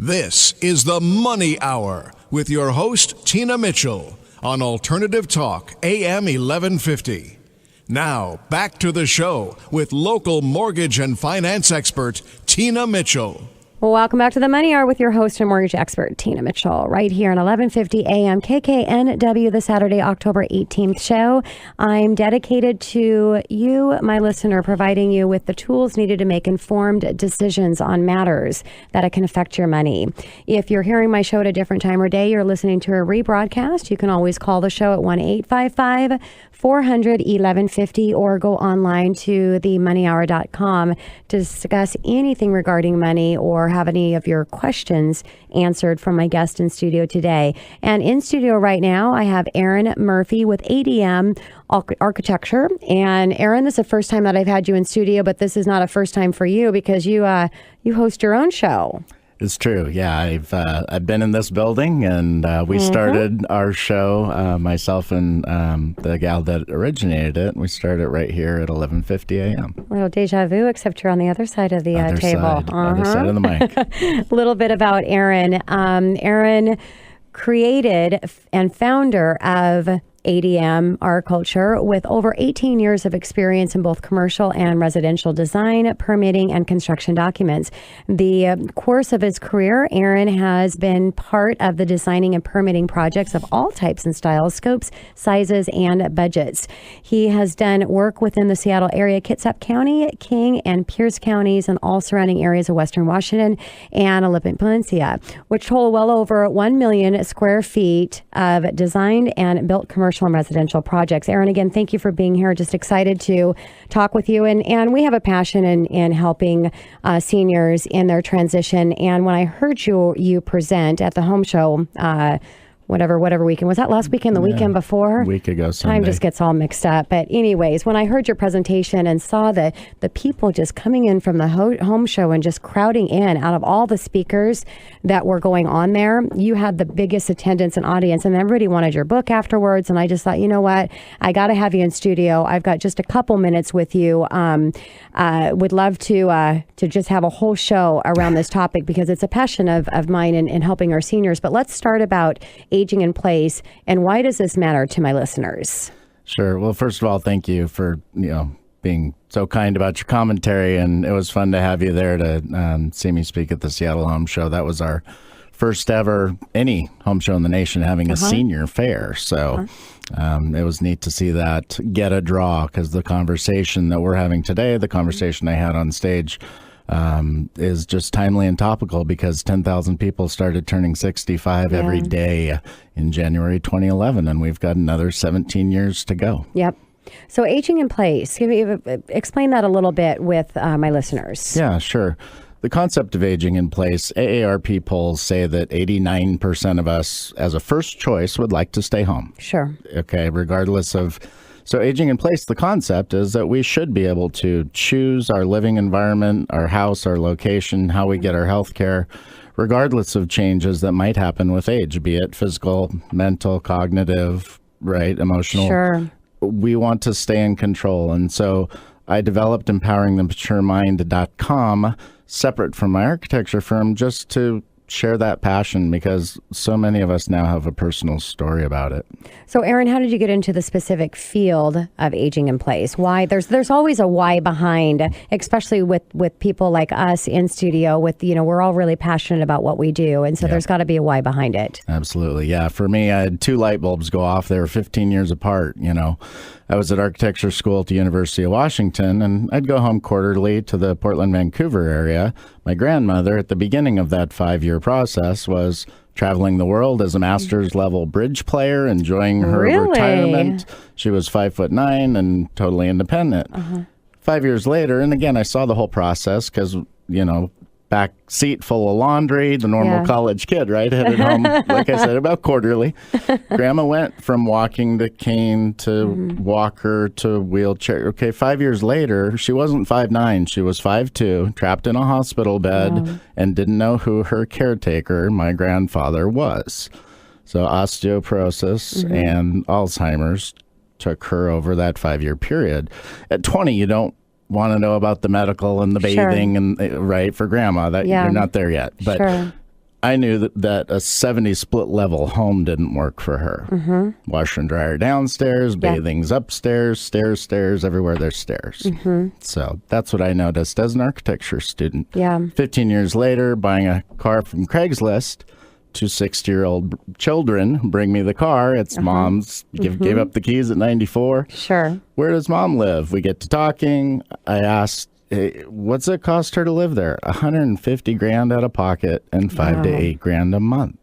This is the Money Hour with your host, Tina Mitchell, on Alternative Talk, AM 1150. Now, back to the show with local mortgage and finance expert, Tina Mitchell. Well, welcome back to the Money Hour with your host and mortgage expert, Tina Mitchell, right here on 1150 AM KKNW, the Saturday, October 18th show. I'm dedicated to you, my listener, providing you with the tools needed to make informed decisions on matters that can affect your money. If you're hearing my show at a different time or day, you're listening to a rebroadcast, you can always call the show at 1-855-400-1150 or go online to themoneyhour.com to discuss anything regarding money or have any of your questions answered from my guest in studio today. And in studio right now, I have Aaron Murphy with ADM Architecture. And Aaron, this is the first time that I've had you in studio, but this is not a first time for you because you host your own show. It's true. Yeah, I've been in this building, and we started our show, myself and the gal that originated it. We started right here at 11:50 a.m. A little deja vu, except you're on the other side of the table. Other side of the mic. A little bit about Aaron. Aaron created and founder of ADM Architecture with over 18 years of experience in both commercial and residential design, permitting, and construction documents. The course of his career, Aaron has been part of the designing and permitting projects of all types and styles, scopes, sizes, and budgets. He has done work within the Seattle area, Kitsap County, King, and Pierce counties, and all surrounding areas of Western Washington and Olympic Peninsula, which total well over 1 million square feet of designed and built commercial and residential projects. Aaron, again, thank you for being here. Just excited to talk with you. And we have a passion in helping seniors in their transition. And when I heard you present at the home show, whatever weekend. Was that last weekend, the weekend before? A week ago Sunday. Time just gets all mixed up. But anyways, when I heard your presentation and saw the people just coming in from the home show and just crowding in out of all the speakers that were going on there, you had the biggest attendance and audience, and everybody wanted your book afterwards. And I just thought, you know what? I got to have you in studio. I've got just a couple minutes with you. Would love to just have a whole show around this topic because it's a passion of mine in helping our seniors. But let's start about aging in place, and why does this matter to my listeners? Sure. Well, first of all, thank you for being so kind about your commentary, and it was fun to have you there to see me speak at the Seattle Home Show. That was our first ever any home show in the nation having a senior fair, so it was neat to see that get a draw because the conversation that we're having today, the conversation I had on stage, is just timely and topical because 10,000 people started turning 65 every day in January 2011, and we've got another 17 years to go. Yep. So aging in place, explain that a little bit with my listeners. Yeah, sure. The concept of aging in place, AARP polls say that 89% of us as a first choice would like to stay home. Sure. Okay, regardless of... So aging in place, the concept is that we should be able to choose our living environment, our house, our location, how we get our health care, regardless of changes that might happen with age, be it physical, mental, cognitive, right, emotional. Sure. We want to stay in control. And so I developed EmpoweringTheMatureMind.com separate from my architecture firm just to share that passion because so many of us now have a personal story about it. So Aaron, how did you get into the specific field of aging in place? Why? There's always a why behind, especially with people like us in studio with, we're all really passionate about what we do. And so there's got to be a why behind it. Absolutely. Yeah. For me, I had two light bulbs go off. They were 15 years apart. I was at architecture school at the University of Washington, and I'd go home quarterly to the Portland, Vancouver area. My grandmother, at the beginning of that 5-year process, was traveling the world as a master's level bridge player, enjoying her retirement. She was 5'9" and totally independent. 5 years later, and again, I saw the whole process because, back seat full of laundry, the normal college kid, right? Headed home, like I said, about quarterly. Grandma went from walking to cane to walker to wheelchair. Okay, 5 years later, she wasn't 5'9", she was 5'2", trapped in a hospital bed and didn't know who her caretaker, my grandfather, was. So osteoporosis and Alzheimer's took her over that 5-year period. At 20, you don't want to know about the medical and the bathing and right for grandma that you're not there yet. But I knew that a 70 split level home didn't work for her. Washer and dryer downstairs, bathing's upstairs, stairs, everywhere there's stairs. So that's what I noticed as an architecture student. 15 years later, buying a car from Craigslist, 2 60-year-old children bring me the car. It's mom's, gave up the keys at 94. Sure. Where does mom live? We get to talking. I asked, hey, what's it cost her to live there? $150,000 out of pocket and $5,000 to $8,000 a month.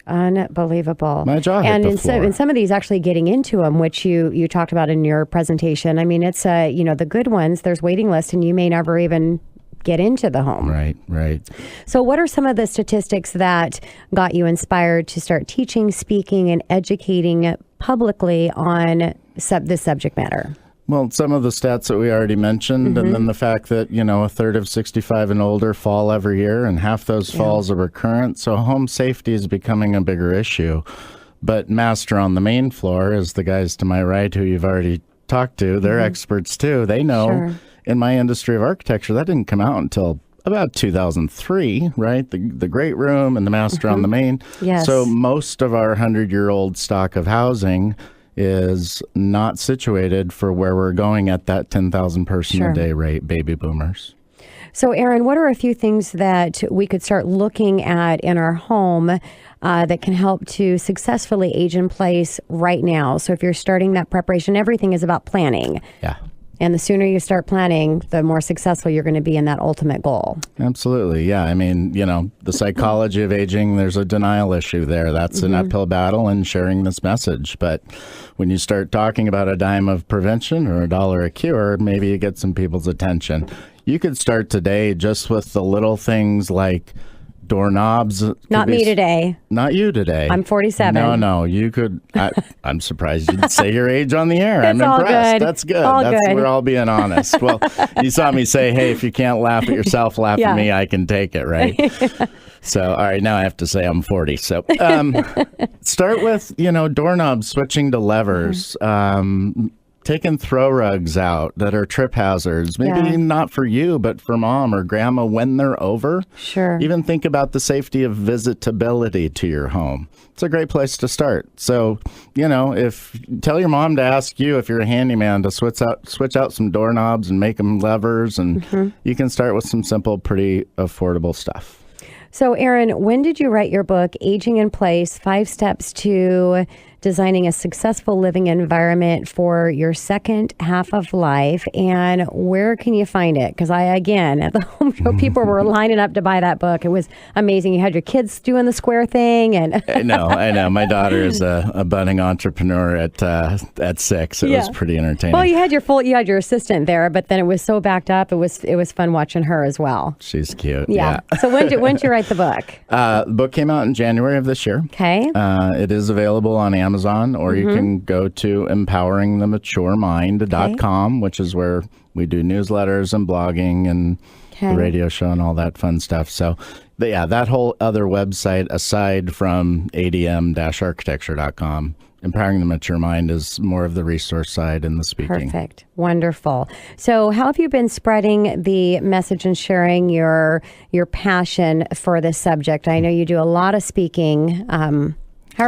Unbelievable. My jaw hit and the in floor. some of these, actually getting into them, which you talked about in your presentation. I mean, it's the good ones. There's waiting lists, and you may never even get into the home. Right. So, what are some of the statistics that got you inspired to start teaching, speaking, and educating publicly on this subject matter? Well, some of the stats that we already mentioned, and then the fact that, a third of 65 and older fall every year, and half those falls are recurrent. So home safety is becoming a bigger issue. But master on the main floor is the guys to my right who you've already talked to. They're experts too. They know. Sure. In my industry of architecture, that didn't come out until about 2003, right? The great room and the master on the main. Yes. So most of our 100-year-old stock of housing is not situated for where we're going at that 10,000 person a day rate, baby boomers. So, Aaron, what are a few things that we could start looking at in our home that can help to successfully age in place right now? So if you're starting that preparation, everything is about planning. Yeah. And the sooner you start planning, the more successful you're going to be in that ultimate goal. Absolutely. Yeah. I mean, the psychology of aging, there's a denial issue there. That's an uphill battle in sharing this message. But when you start talking about a dime of prevention or $1 a cure, maybe you get some people's attention. You could start today just with the little things like doorknobs. Not me today. Not you today. I'm 47. No, you could. I'm surprised you'd say your age on the air. It's I'm impressed. Good. That's good. All good. We're all being honest. Well, you saw me say, hey, if you can't laugh at yourself, laugh at me. I can take it, right? So, all right, now I have to say I'm 40. So start with, doorknobs, switching to levers. Taking throw rugs out that are trip hazards, maybe not for you, but for mom or grandma when they're over. Sure. Even think about the safety of visitability to your home. It's a great place to start. So, if tell your mom to ask you if you're a handyman to switch out some doorknobs and make them levers, and you can start with some simple, pretty affordable stuff. So, Aaron, when did you write your book, Aging in Place, 5 Steps to Designing a Successful Living Environment for Your Second Half of Life? And where can you find it? Because again, at the home show, people were lining up to buy that book. It was amazing. You had your kids doing the square thing. And I know. My daughter is a budding entrepreneur at 6. It was pretty entertaining. Well, you had your assistant there, but then it was so backed up. It was fun watching her as well. She's cute. Yeah. So when did you write the book? The book came out in January of this year. Okay. It is available on Amazon, or you can go to empoweringthematuremind.com, which is where we do newsletters and blogging and the radio show and all that fun stuff. So, that whole other website, aside from adm-architecture.com, Empowering the Mature Mind is more of the resource side and the speaking. Perfect. Wonderful. So how have you been spreading the message and sharing your passion for this subject? I know you do a lot of speaking. How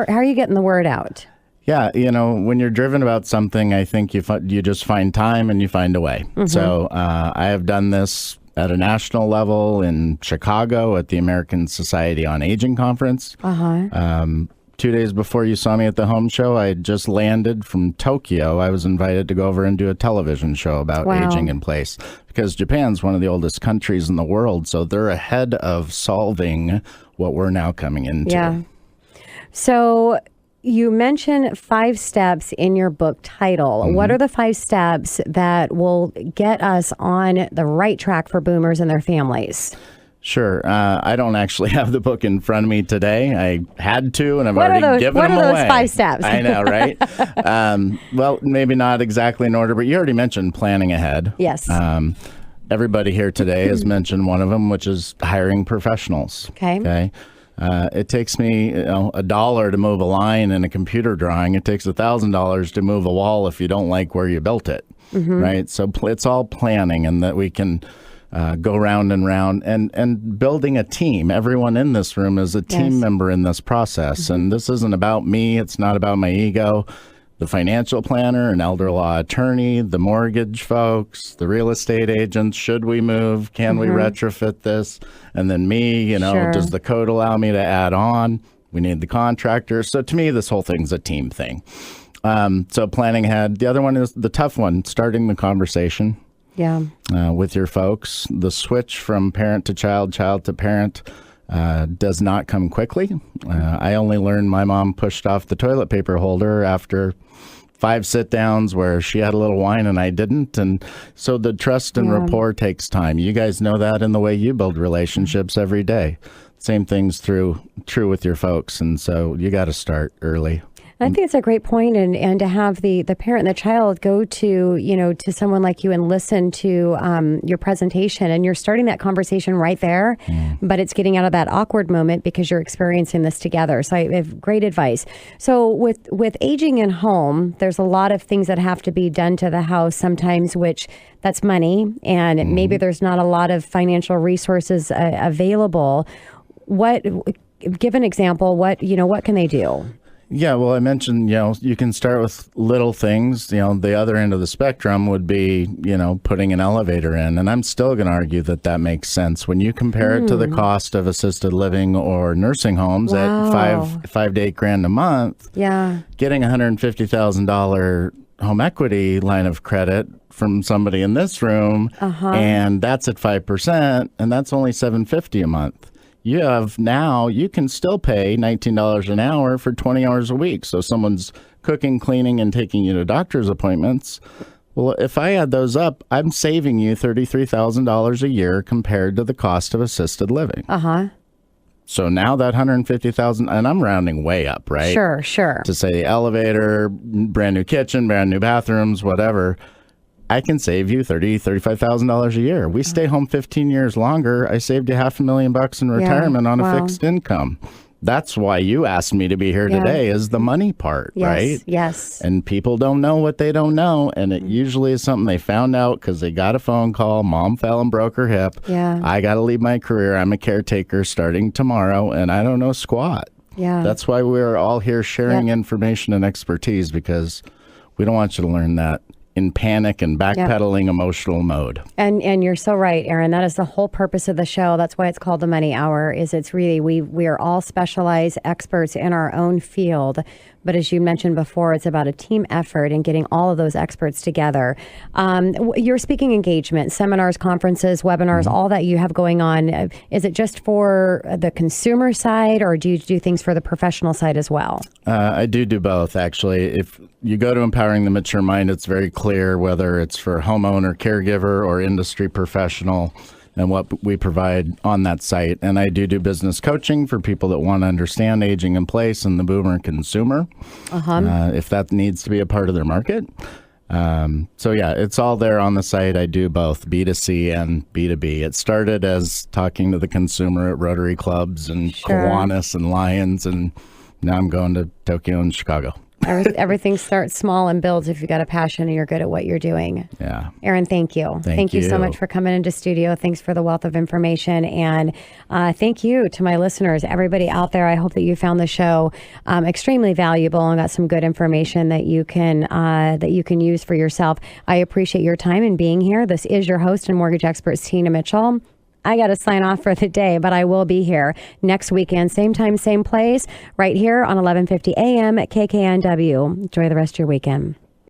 are you getting the word out? Yeah, when you're driven about something, I think you just find time and you find a way. So I have done this at a national level in Chicago at the American Society on Aging Conference. 2 days before you saw me at the home show, I just landed from Tokyo. I was invited to go over and do a television show about aging in place, because Japan's one of the oldest countries in the world, so they're ahead of solving what we're now coming into. Yeah. So you mentioned 5 steps in your book title. What are the 5 steps that will get us on the right track for boomers and their families? Sure. I don't actually have the book in front of me today. I had to, and I've already given them away. What are those 5 steps? I know, right? Well, maybe not exactly in order, but you already mentioned planning ahead. Yes. Everybody here today has mentioned one of them, which is hiring professionals. Okay. It takes me $1 to move a line in a computer drawing. It takes $1,000 to move a wall if you don't like where you built it, right? So it's all planning, and that we can go round and round, and building a team. Everyone in this room is a team member in this process. And this isn't about me. It's not about my ego. The financial planner, an elder law attorney, the mortgage folks, the real estate agents. Should we move? Can we retrofit this? And then me, does the code allow me to add on? We need the contractor. So to me, this whole thing's a team thing. So planning ahead. The other one is the tough one, starting the conversation. Yeah. With your folks. The switch from parent to child, child to parent does not come quickly. I only learned my mom pushed off the toilet paper holder after 5 sit-downs where she had a little wine and I didn't. And so the trust and rapport takes time. You guys know that in the way you build relationships every day. Same thing's true with your folks. And so you got to start early. I think it's a great point, and to have the parent and the child go to, to someone like you and listen to your presentation, and you're starting that conversation right there, but it's getting out of that awkward moment because you're experiencing this together. So I have great advice. So with aging in home, there's a lot of things that have to be done to the house sometimes, which that's money, and maybe there's not a lot of financial resources available. Give an example, what can they do? Yeah, well, I mentioned, you can start with little things. The other end of the spectrum would be, putting an elevator in. And I'm still going to argue that makes sense. When you compare it to the cost of assisted living or nursing homes at $5 to $8 grand a month, getting $150,000 home equity line of credit from somebody in this room, and that's at 5%, and that's only $750 a month. You can still pay $19 an hour for 20 hours a week. So someone's cooking, cleaning, and taking you to doctor's appointments. Well, if I add those up, I'm saving you $33,000 a year compared to the cost of assisted living. So now that $150,000, and I'm rounding way up, right? Sure. To say elevator, brand new kitchen, brand new bathrooms, whatever. I can save you $35,000 a year. We stay home 15 years longer. I saved you $500,000 in retirement on a fixed income. That's why you asked me to be here today, is the money part, right? Yes. And people don't know what they don't know. And it usually is something they found out because they got a phone call. Mom fell and broke her hip. I got to leave my career. I'm a caretaker starting tomorrow, and I don't know squat. That's why we're all here sharing information and expertise, because we don't want you to learn that in panic and backpedaling emotional mode. And you're so right, Aaron. That is the whole purpose of the show. That's why it's called the Money Hour. It's really, we are all specialized experts in our own field. But as you mentioned before, it's about a team effort and getting all of those experts together. Your speaking engagement, seminars, conferences, webinars, all that you have going on, is it just for the consumer side, or do you do things for the professional side as well? I do both, actually. If you go to Empowering the Mature Mind, it's very clear whether it's for homeowner, caregiver, or industry professional, and what we provide on that site. And I do business coaching for people that want to understand aging in place and the boomer consumer, if that needs to be a part of their market. So yeah, it's all there on the site. I do both B2C and B2B. It started as talking to the consumer at Rotary clubs and Kiwanis and Lions, and now I'm going to Tokyo and Chicago. Everything starts small and builds if you've got a passion and you're good at what you're doing. Yeah. Aaron, thank you. Thank you so much for coming into studio. Thanks for the wealth of information. And thank you to my listeners, everybody out there. I hope that you found the show extremely valuable and got some good information that you can use for yourself. I appreciate your time and being here. This is your host and mortgage expert, Tina Mitchell. I got to sign off for the day, but I will be here next weekend, same time, same place, right here on 1150 AM at KKNW. Enjoy the rest of your weekend.